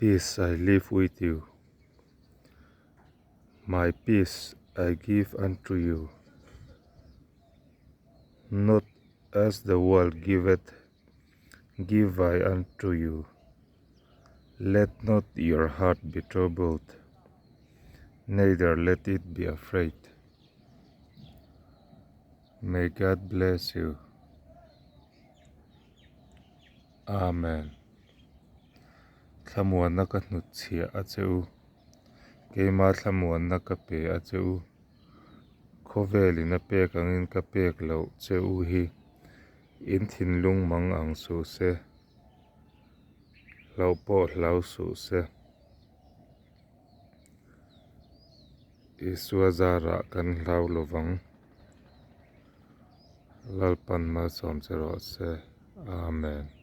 Peace I leave with you. My peace I give unto you. Not as the world giveth, give I unto you. Let not your heart be troubled, neither let it be afraid. May God bless you. Amen. Thamuan na ka hnut chia a cheu. Keima thamuan na ka pe a cheu. Khoveli na pek angin ka pek lo cheu hi. In thin lung mang ang su se. Lau po lau su se. Isua zara kan lau lovang. Lalpan malsawm se rawh se. Amen.